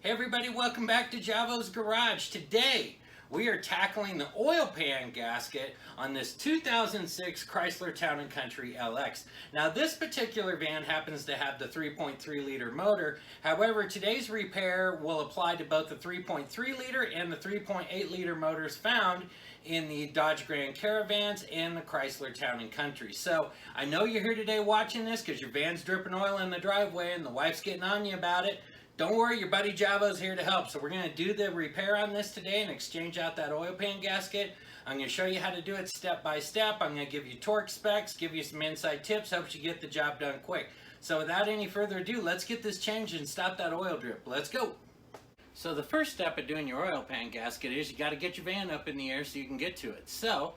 Hey everybody, welcome back to Javo's Garage. Today we are tackling the oil pan gasket on this 2006 Chrysler Town Country LX. Now this particular van happens to have the 3.3 liter motor. However, today's repair will apply to both the 3.3 liter and the 3.8 liter motors found in the Dodge Grand Caravans and the Chrysler Town Country. So I know you're here today watching this because your van's dripping oil in the driveway and the wife's getting on you about it. Don't worry, your buddy Javo's here to help. So we're going to do the repair on this today and exchange out that oil pan gasket. I'm going to show you how to do it step by step. I'm going to give you torque specs, give you some inside tips, helps you get the job done quick. So without any further ado, let's get this changed and stop that oil drip. Let's go. So the first step of doing your oil pan gasket is you got to get your van up in the air so you can get to it. So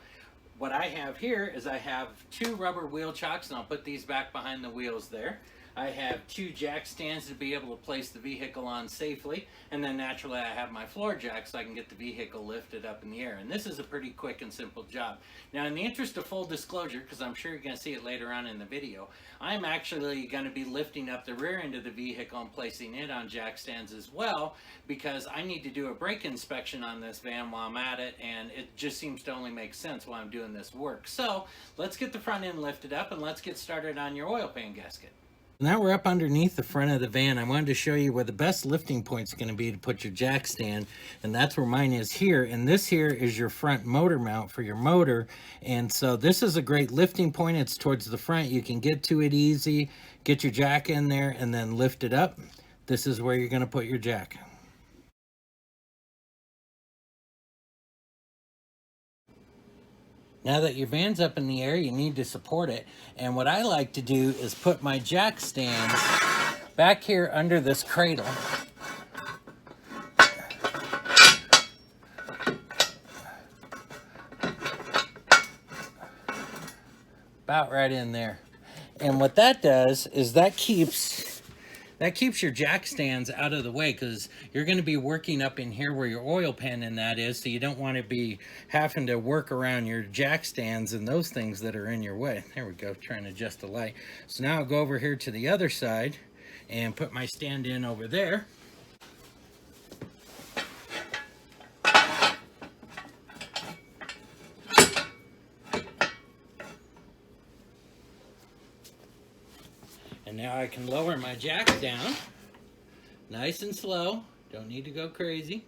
what I have here is I have two rubber wheel chocks, and I'll put these back behind the wheels there. I have two jack stands to be able to place the vehicle on safely, and then naturally I have my floor jack so I can get the vehicle lifted up in the air. And this is a pretty quick and simple job. Now, in the interest of full disclosure, because I'm sure you're going to see it later on in the video, I'm actually going to be lifting up the rear end of the vehicle and placing it on jack stands as well, because I need to do a brake inspection on this van while I'm at it, and it just seems to only make sense while I'm doing this work. So let's get the front end lifted up and let's get started on your oil pan gasket. Now we're up underneath the front of the van. I wanted to show you where the best lifting point is going to be to put your jack stand, and that's where mine is here. And this here is your front motor mount for your motor, and so this is a great lifting point. It's towards the front. You can get to it easy, get your jack in there, and then lift it up. This is where you're going to put your jack. Now that your van's up in the air, you need to support it. And what I like to do is put my jack stands back here under this cradle. About right in there. And what that does is that keeps your jack stands out of the way, because you're going to be working up in here where your oil pan and that is, so you don't want to be having to work around your jack stands and those things that are in your way. There we go, trying to adjust the light. So now I'll go over here to the other side and put my stand in over there. And now I can lower my jack down, nice and slow, don't need to go crazy.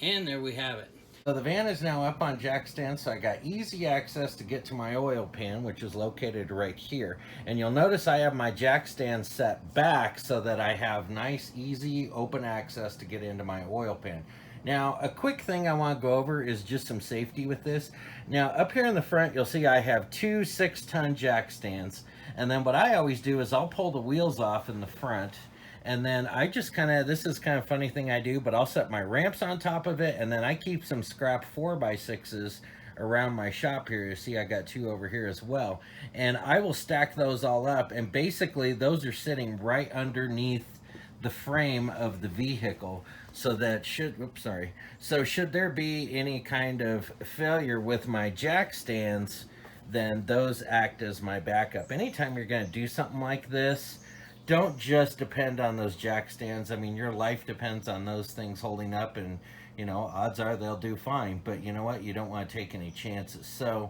And there we have it. So the van is now up on jack stands, so I got easy access to get to my oil pan, which is located right here. And you'll notice I have my jack stand set back so that I have nice, easy, open access to get into my oil pan. Now, a quick thing I want to go over is just some safety with this. Now, up here in the front, you'll see I have two 6-ton jack stands. And then what I always do is I'll pull the wheels off in the front. And then I just this is kind of a funny thing I do, but I'll set my ramps on top of it. And then I keep some scrap 4x6s around my shop here. You see I got two over here as well. And I will stack those all up. And basically, those are sitting right underneath the frame of the vehicle, so that should there be any kind of failure with my jack stands, then those act as my backup. Anytime you're going to do something like this, don't just depend on those jack stands. I mean, your life depends on those things holding up, and you know, odds are they'll do fine, but you know what, you don't want to take any chances. So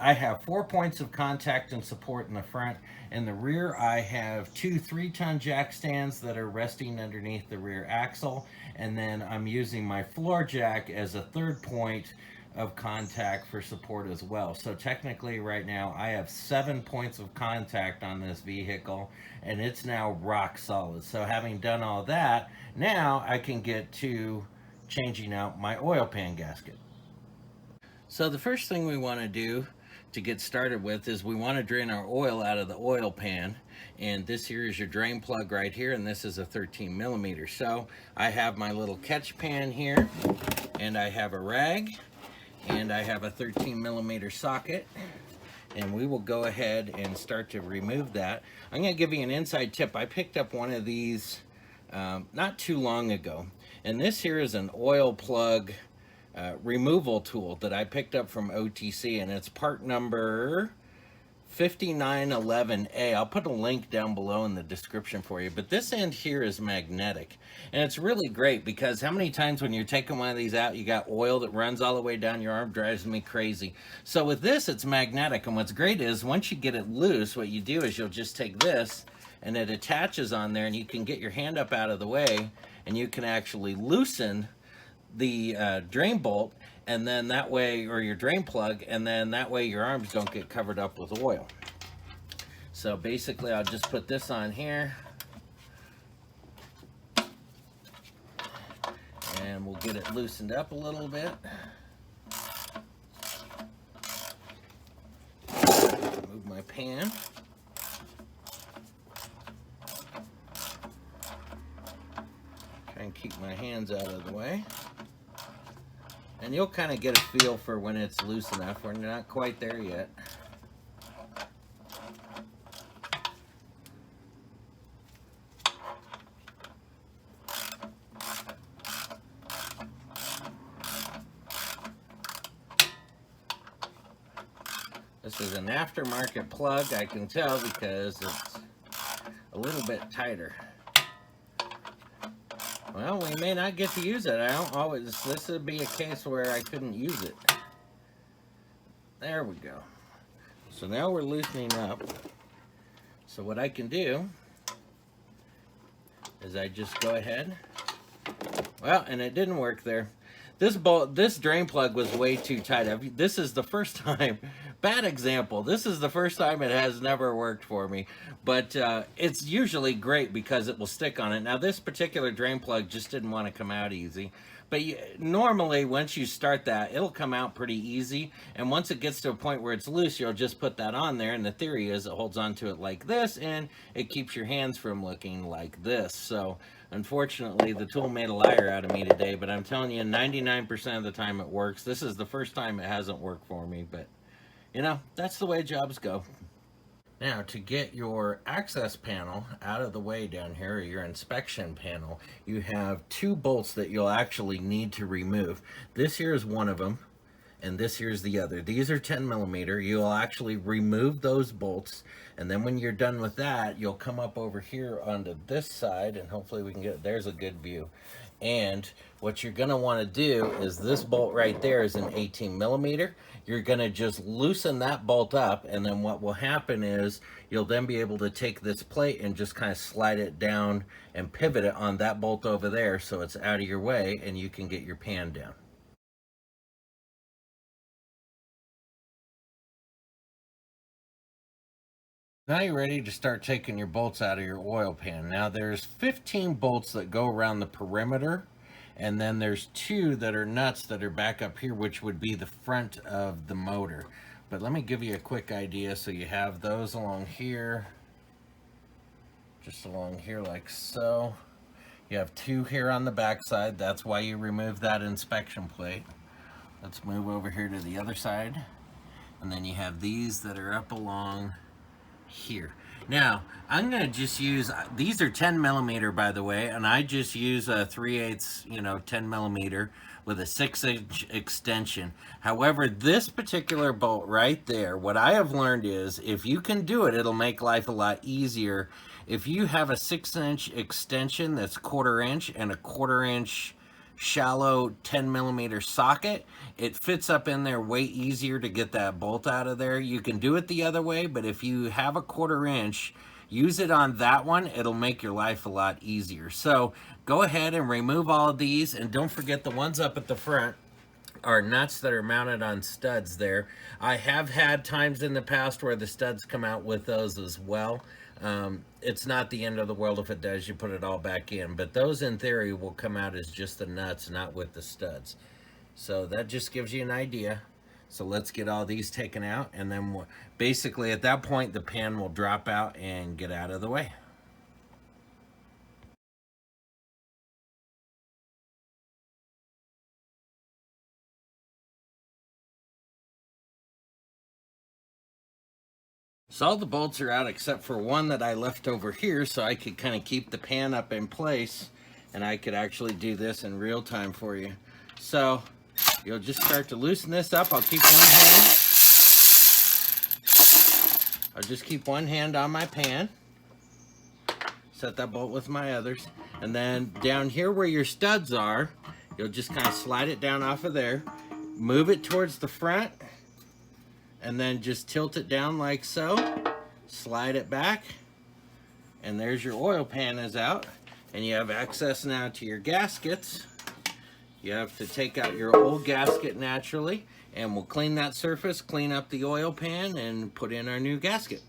I have 4 points of contact and support in the front. In the rear, I have two 3-ton jack stands that are resting underneath the rear axle. And then I'm using my floor jack as a 3rd point of contact for support as well. So technically right now I have 7 points of contact on this vehicle, and it's now rock solid. So having done all that, now I can get to changing out my oil pan gasket. So the first thing we want to do to get started with is we want to drain our oil out of the oil pan, and this here is your drain plug right here, and this is a 13 millimeter. So I have my little catch pan here, and I have a rag, and I have a 13 millimeter socket, and we will go ahead and start to remove that. I'm going to give you an inside tip. I picked up one of these not too long ago, and this here is an oil plug removal tool that I picked up from OTC, and it's part number 5911A. I'll put a link down below in the description for you, but this end here is magnetic, and it's really great because how many times when you're taking one of these out, you got oil that runs all the way down your arm, drives me crazy. So with this, it's magnetic, and what's great is once you get it loose, what you do is you'll just take this and it attaches on there, and you can get your hand up out of the way and you can actually loosen the drain bolt, and then that way, or your drain plug, and then that way your arms don't get covered up with oil. So basically I'll just put this on here and we'll get it loosened up a little bit. Move my pan. Try and keep my hands out of the way. And you'll kind of get a feel for when it's loose enough. We're not quite there yet. This is an aftermarket plug, I can tell, because it's a little bit tighter. Well, we may not get to use it. I don't always, this would be a case where I couldn't use it. There we go. So now we're loosening up. So what I can do is I just go ahead. Well, and it didn't work there. This drain plug was way too tight. This is the first time, bad example, this is the first time it has never worked for me. But it's usually great because it will stick on it. Now this particular drain plug just didn't want to come out easy. But normally once you start that, it'll come out pretty easy. And once it gets to a point where it's loose, you'll just put that on there. And the theory is it holds onto it like this, and it keeps your hands from looking like this. So unfortunately, the tool made a liar out of me today, but I'm telling you, 99% of the time it works. This is the first time it hasn't worked for me, but you know, that's the way jobs go. Now, to get your access panel out of the way down here, or your inspection panel, you have two bolts that you'll actually need to remove. This here is one of them, and this here is the other. These are 10 millimeter. You'll actually remove those bolts, and then when you're done with that, you'll come up over here onto this side, and hopefully we can get, there's a good view. And what you're gonna wanna do is this bolt right there is an 18 millimeter. You're gonna just loosen that bolt up, and then what will happen is you'll then be able to take this plate and just kind of slide it down and pivot it on that bolt over there so it's out of your way and you can get your pan down. Now you're ready to start taking your bolts out of your oil pan. Now there's 15 bolts that go around the perimeter, and then there's 2 that are nuts that are back up here, which would be the front of the motor. But let me give you a quick idea. So you have those along here, just along here like so. You have 2 here on the back side. That's why you remove that inspection plate. Let's move over here to the other side. And then you have these that are up along here. Now I'm going to just use, these are 10 millimeter by the way, and I just use a 3/8 10 millimeter with a 6-inch extension. However, this particular bolt right there, what I have learned is if you can do it, it'll make life a lot easier. If you have a 6-inch extension that's 1/4 inch and a 1/4 inch shallow 10 millimeter socket, it fits up in there way easier to get that bolt out of there. You can do it the other way, but if you have a 1/4 inch, use it on that one. It'll make your life a lot easier. So go ahead and remove all of these, and don't forget the ones up at the front are nuts that are mounted on studs there. I have had times in the past where the studs come out with those as well. It's not the end of the world if it does. You put it all back in, but those in theory will come out as just the nuts, not with the studs. So that just gives you an idea. So let's get all these taken out, and then basically at that point the pan will drop out and get out of the way. So all the bolts are out except for one that I left over here, so I could kind of keep the pan up in place, and I could actually do this in real time for you. So You'll just start to loosen this up. I'll keep one hand. I'll just keep one hand on my pan. Set that bolt with my others. And then down here where your studs are, you'll just kind of slide it down off of there. Move it towards the front. And then just tilt it down like so. Slide it back. And there's your oil pan is out. And you have access now to your gaskets. You have to take out your old gasket naturally. And we'll clean that surface, clean up the oil pan, and put in our new gasket.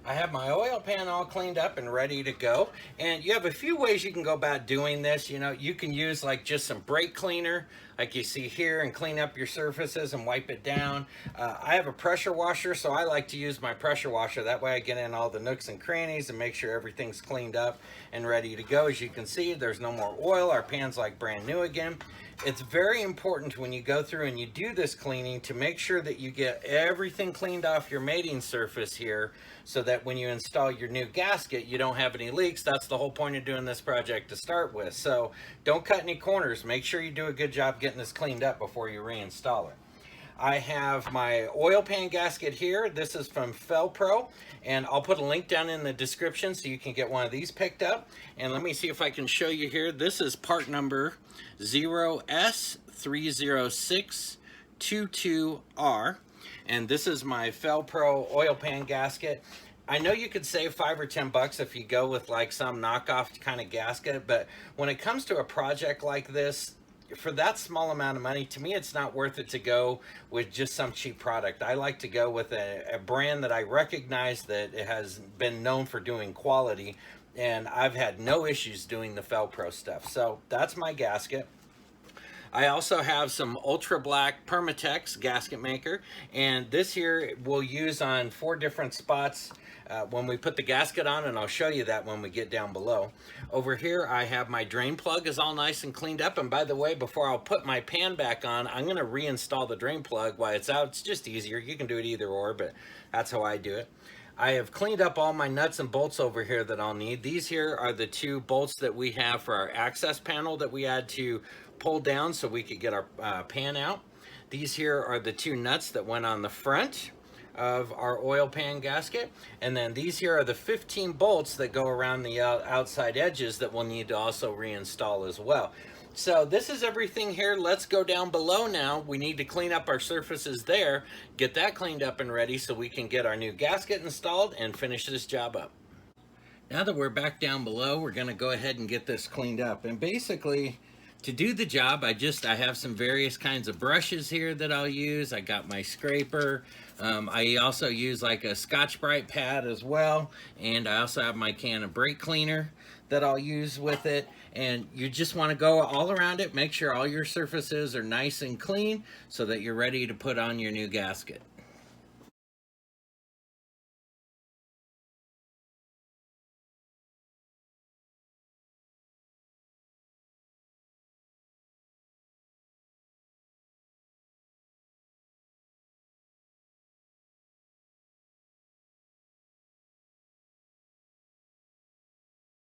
I have my oil pan all cleaned up and ready to go. And you have a few ways you can go about doing this. You know, you can use like just some brake cleaner, like you see here, and clean up your surfaces and wipe it down. I have a pressure washer, so I like to use my pressure washer. That way I get in all the nooks and crannies and make sure everything's cleaned up and ready to go. As you can see, there's no more oil. Our pan's like brand new again. It's very important when you go through and you do this cleaning to make sure that you get everything cleaned off your mating surface here, so that when you install your new gasket, you don't have any leaks. That's the whole point of doing this project to start with. So don't cut any corners. Make sure you do a good job getting this cleaned up before you reinstall it. I have my oil pan gasket here. This is from Fel-Pro, and I'll put a link down in the description so you can get one of these picked up. And let me see if I can show you here. This is part number 0S30622R, and this is my Fel-Pro oil pan gasket. I know you could save $5 or $10 if you go with like some knockoff kind of gasket, but when it comes to a project like this, for that small amount of money, to me, it's not worth it to go with just some cheap product. I like to go with a brand that I recognize that it has been known for doing quality, and I've had no issues doing the Fel-Pro stuff. So that's my gasket. I also have some ultra black Permatex gasket maker, and this here we'll use on 4 different spots when we put the gasket on, and I'll show you that when we get down below. Over here I have my drain plug is all nice and cleaned up, and by the way, before I'll put my pan back on, I'm going to reinstall the drain plug while it's out. It's just easier. You can do it either or, but that's how I do it. I have cleaned up all my nuts and bolts over here that I'll need. These here are the 2 bolts that we have for our access panel that we had to pull down so we could get our pan out. These here are the 2 nuts that went on the front of our oil pan gasket, and then these here are the 15 bolts that go around the outside edges that we'll need to also reinstall as well. So this is everything here. Let's go down below now. We need to clean up our surfaces there, get that cleaned up and ready so we can get our new gasket installed and finish this job up. Now that we're back down below, we're going to go ahead and get this cleaned up. And basically, to do the job, I have some various kinds of brushes here that I'll use. I got my scraper. I also use like a Scotch-Brite pad as well. And I also have my can of brake cleaner that I'll use with it. And you just want to go all around it. Make sure all your surfaces are nice and clean so that you're ready to put on your new gasket.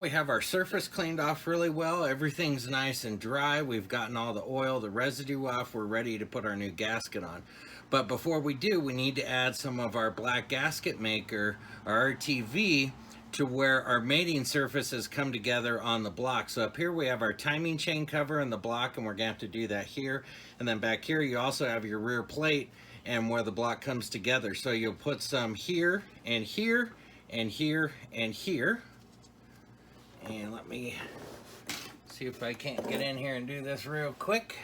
We have our surface cleaned off really well. Everything's nice and dry. We've gotten all the oil, the residue off. We're ready to put our new gasket on. But before we do, we need to add some of our black gasket maker, our RTV, to where our mating surfaces come together on the block. So up here we have our timing chain cover in the block, and we're going to have to do that here. And then back here you also have your rear plate and where the block comes together. So you'll put some here and here and here and here. And let me see if I can't get in here and do this real quick.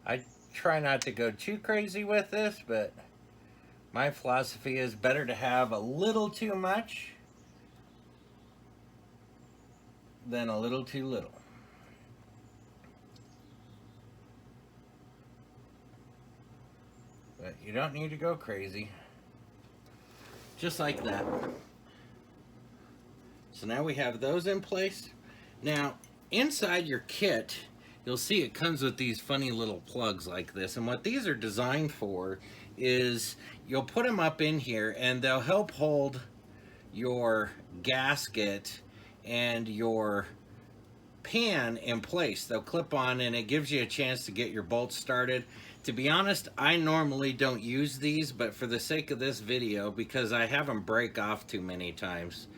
I try not to go too crazy with this, but my philosophy is better to have a little too much than a little too little. But you don't need to go crazy. Just like that. So now we have those in place. Now, inside your kit, you'll see it comes with these funny little plugs like this. And what these are designed for is you'll put them up in here and they'll help hold your gasket and your pan in place. They'll clip on and it gives you a chance to get your bolts started. To be honest, I normally don't use these, but for the sake of this video, because I have them break off too many times,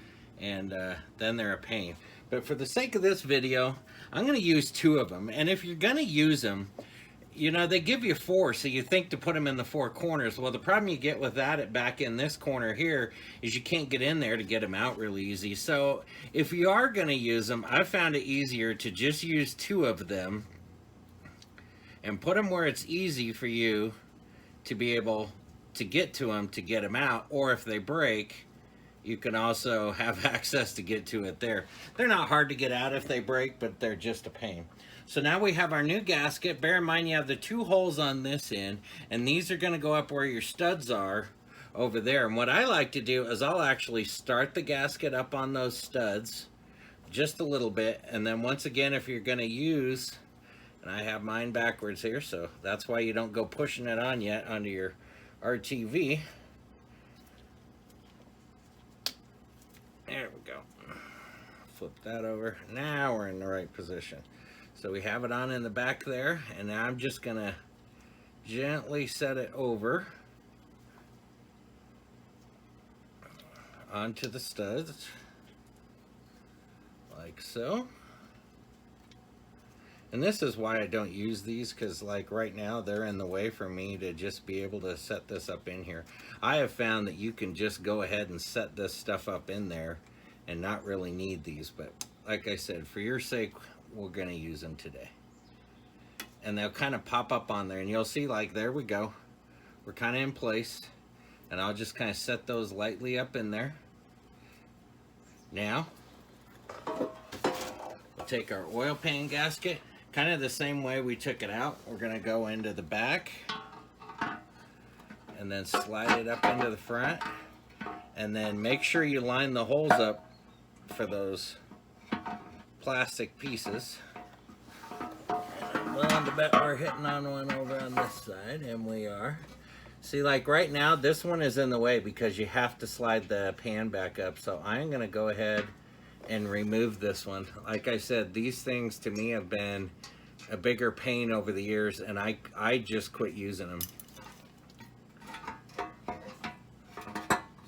and then they're a pain. But for the sake of this video, I'm going to use 2 of them. And if you're going to use them, you know, they give you 4, so you think to put them in the 4 corners. Well, the problem you get with that back in this corner here is you can't get in there to get them out really easy. So if you are going to use them, I found it easier to just use 2 of them and put them where it's easy for you to be able to get to them to get them out. Or if they break, you can also have access to get to it there. They're not hard to get out if they break, but they're just a pain. So now we have our new gasket. Bear in mind you have the 2 holes on this end, and these are going to go up where your studs are over there. And what I like to do is I'll actually start the gasket up on those studs just a little bit, and then once again, if you're going to use, and I have mine backwards here, so that's why you don't go pushing it on yet onto your RTV. There we go. Flip that over. Now we're in the right position. So we have it on in the back there, and now I'm just gonna gently set it over onto the studs, like so. And this is why I don't use these, because like right now they're in the way for me to just be able to set this up in here. I have found that you can just go ahead and set this stuff up in there and not really need these, but like I said, for your sake, we're going to use them today. And they'll kind of pop up on there, and you'll see, like, there we go. We're kind of in place, and I'll just kind of set those lightly up in there. Now, we'll take our oil pan gasket, kind of the same way we took it out. We're going to go into the back, and then slide it up into the front, and then make sure you line the holes up for those plastic pieces. I'm willing to bet we're hitting on one over on this side, and we are. See, like right now, this one is in the way because you have to slide the pan back up. So I'm going to go ahead and remove this one. Like I said, these things to me have been a bigger pain over the years, and I just quit using them.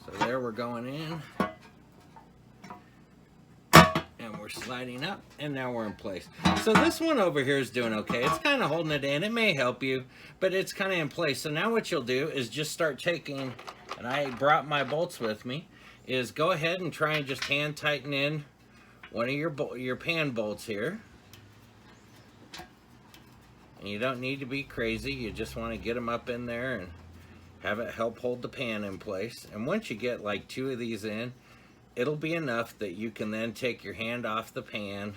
So there we're going in. Sliding up, and now we're in place. So this one over here is doing okay. It's kind of holding it in. It may help you, but it's kind of in place. So now what you'll do is just start taking, and I brought my bolts with me, is go ahead and try and just hand tighten in one of your pan bolts here. And you don't need to be crazy. You just want to get them up in there and have it help hold the pan in place. And once you get like 2 of these in, it'll be enough that you can then take your hand off the pan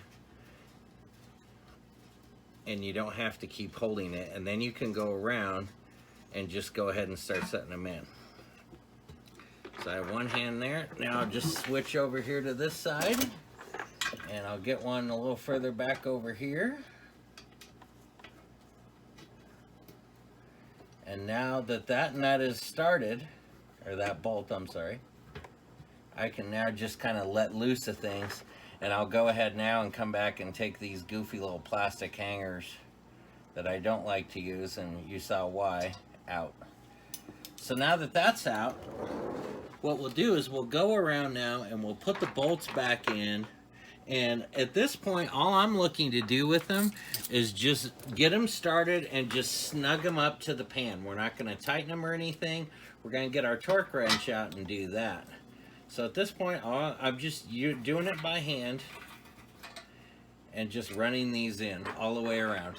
and you don't have to keep holding it, and then you can go around and just go ahead and start setting them in. So I have one hand there. Now I'll just switch over here to this side, and I'll get one a little further back over here. And now that that nut is started, or that bolt, I'm sorry, I can now just kind of let loose of things, and I'll go ahead now and come back and take these goofy little plastic hangers that I don't like to use, and you saw why, out. So now that that's out, what we'll do is we'll go around now and we'll put the bolts back in, and at this point all I'm looking to do with them is just get them started and just snug them up to the pan. We're not going to tighten them or anything. We're going to get our torque wrench out and do that. So at this point, I'm just doing it by hand and just running these in all the way around.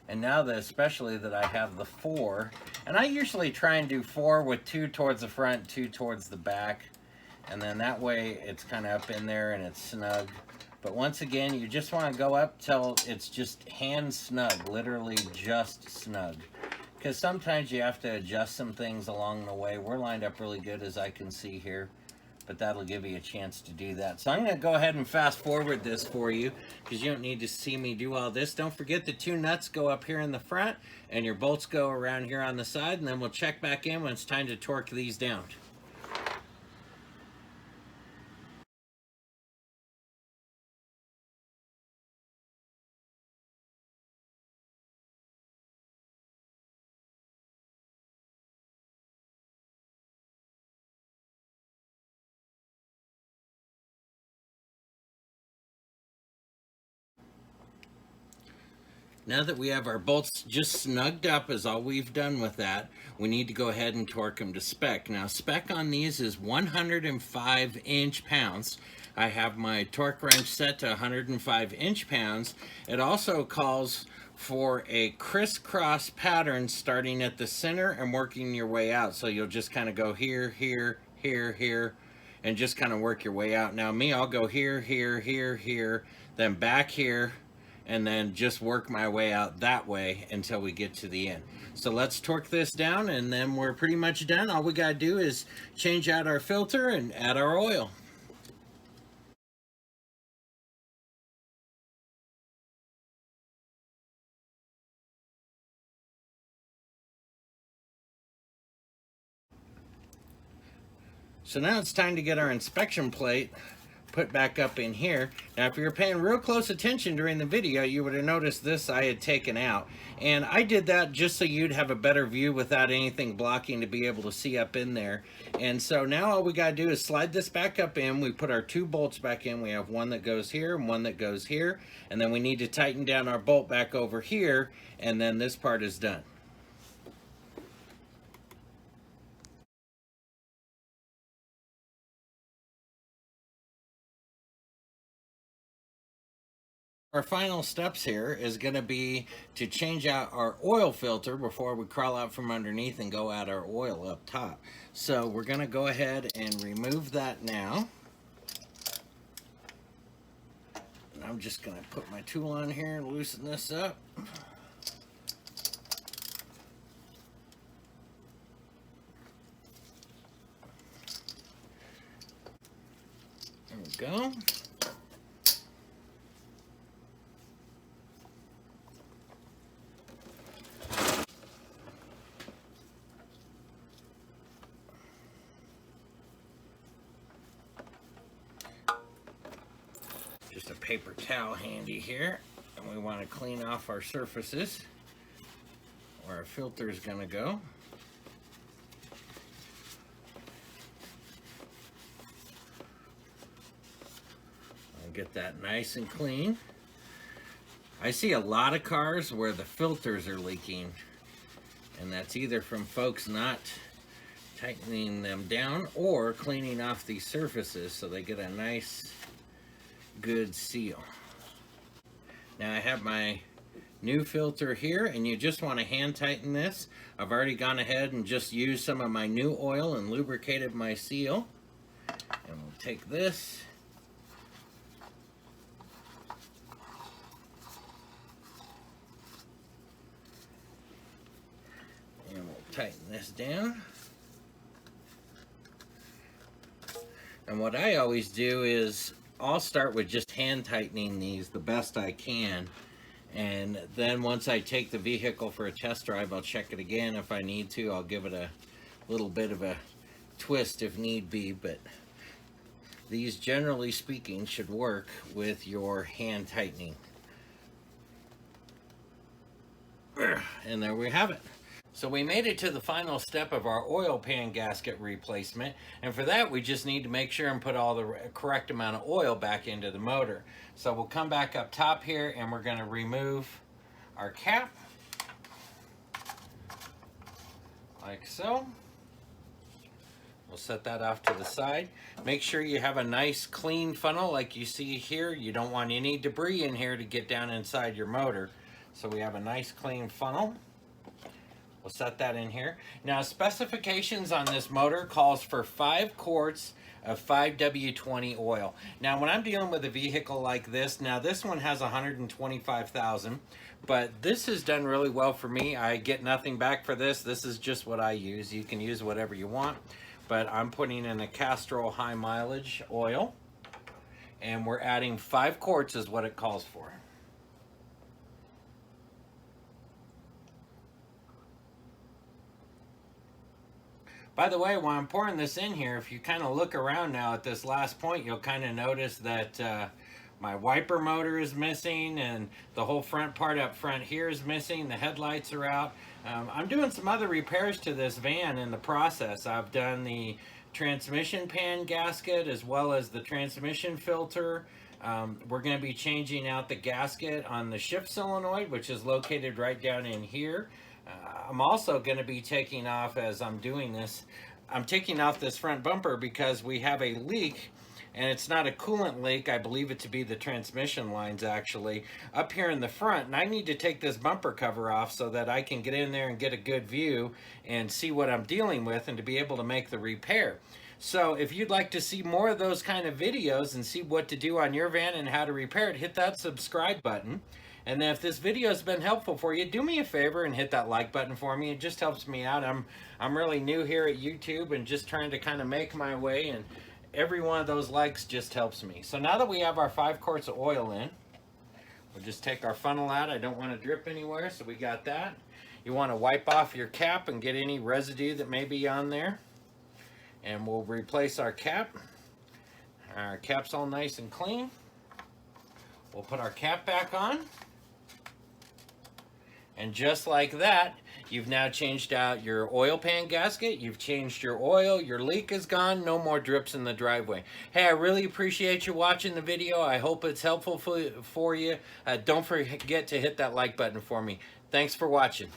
And now that, especially that I have the 4, and I usually try and do 4 with 2 towards the front, 2 towards the back, and then that way it's kind of up in there and it's snug. But once again, you just want to go up till it's just hand snug, literally just snug. Because sometimes you have to adjust some things along the way. We're lined up really good, as I can see here. but that'll give you a chance to do that. So I'm going to go ahead and fast forward this for you because you don't need to see me do all this. Don't forget the 2 nuts go up here in the front and your bolts go around here on the side, and then we'll check back in when it's time to torque these down. Now that we have our bolts just snugged up is all we've done with that, we need to go ahead and torque them to spec. Now spec on these is 105 inch-pounds. I have my torque wrench set to 105 inch-pounds. It also calls for a crisscross pattern starting at the center and working your way out. So you'll just kind of go here, here, here, here, and just kind of work your way out. Now me, I'll go here, here, here, here, then back here, and then just work my way out that way until we get to the end. So let's torque this down and then we're pretty much done. All we gotta do is change out our filter and add our oil. So now it's time to get our inspection plate put back up in here. Now if you're paying real close attention during the video, you would have noticed this I had taken out, and I did that just so you'd have a better view without anything blocking to be able to see up in there. And so now all we got to do is slide this back up in. We put our 2 bolts back in. We have one that goes here and one that goes here, and then we need to tighten down our bolt back over here, and then this part is done. Our final steps here is going to be to change out our oil filter before we crawl out from underneath and go add our oil up top. So we're going to go ahead and remove that now. And I'm just going to put my tool on here and loosen this up. There we go. Just a paper towel handy here, and we want to clean off our surfaces where our filter is going to go. I'll get that nice and clean. I see a lot of cars where the filters are leaking, and that's either from folks not tightening them down or cleaning off these surfaces so they get a nice good seal. Now I have my new filter here, and you just want to hand tighten this. I've already gone ahead and just used some of my new oil and lubricated my seal. And we'll take this and we'll tighten this down. And what I always do is I'll start with just hand tightening these the best I can, and then once I take the vehicle for a test drive, I'll check it again. If I need to, I'll give it a little bit of a twist if need be, but these, generally speaking, should work with your hand tightening. And there we have it. So we made it to the final step of our oil pan gasket replacement, and for that we just need to make sure and put all the correct amount of oil back into the motor. So we'll come back up top here and we're going to remove our cap like so. We'll set that off to the side. Make sure you have a nice clean funnel like you see here. You don't want any debris in here to get down inside your motor. So we have a nice clean funnel. We'll set that in here. Now, specifications on this motor calls for 5 quarts of 5W20 oil. Now, when I'm dealing with a vehicle like this, now this one has 125,000, but this has done really well for me. I get nothing back for this. This is just what I use. You can use whatever you want. but I'm putting in a Castrol high mileage oil, and we're adding 5 quarts is what it calls for. By the way, while I'm pouring this in here, if you kind of look around now at this last point, you'll kind of notice that my wiper motor is missing, and the whole front part up front here is missing. The headlights are out. I'm doing some other repairs to this van in the process. I've done the transmission pan gasket as well as the transmission filter. We're going to be changing out the gasket on the shift solenoid, which is located right down in here. I'm also going to be taking off, as I'm doing this, I'm taking off this front bumper because we have a leak, and it's not a coolant leak. I believe it to be the transmission lines actually up here in the front, and I need to take this bumper cover off so that I can get in there and get a good view and see what I'm dealing with and to be able to make the repair. So if you'd like to see more of those kind of videos and see what to do on your van and how to repair it, hit that subscribe button. And then if this video has been helpful for you, do me a favor and hit that like button for me. It just helps me out. I'm really new here at YouTube and just trying to kind of make my way, and every one of those likes just helps me. So now that we have our 5 quarts of oil in, we'll just take our funnel out. I don't want to drip anywhere, so we got that. You want to wipe off your cap and get any residue that may be on there. And we'll replace our cap. Our cap's all nice and clean. We'll put our cap back on. And just like that, you've now changed out your oil pan gasket, you've changed your oil, your leak is gone, no more drips in the driveway. Hey, I really appreciate you watching the video. I hope it's helpful for you. Don't forget to hit that like button for me. Thanks for watching.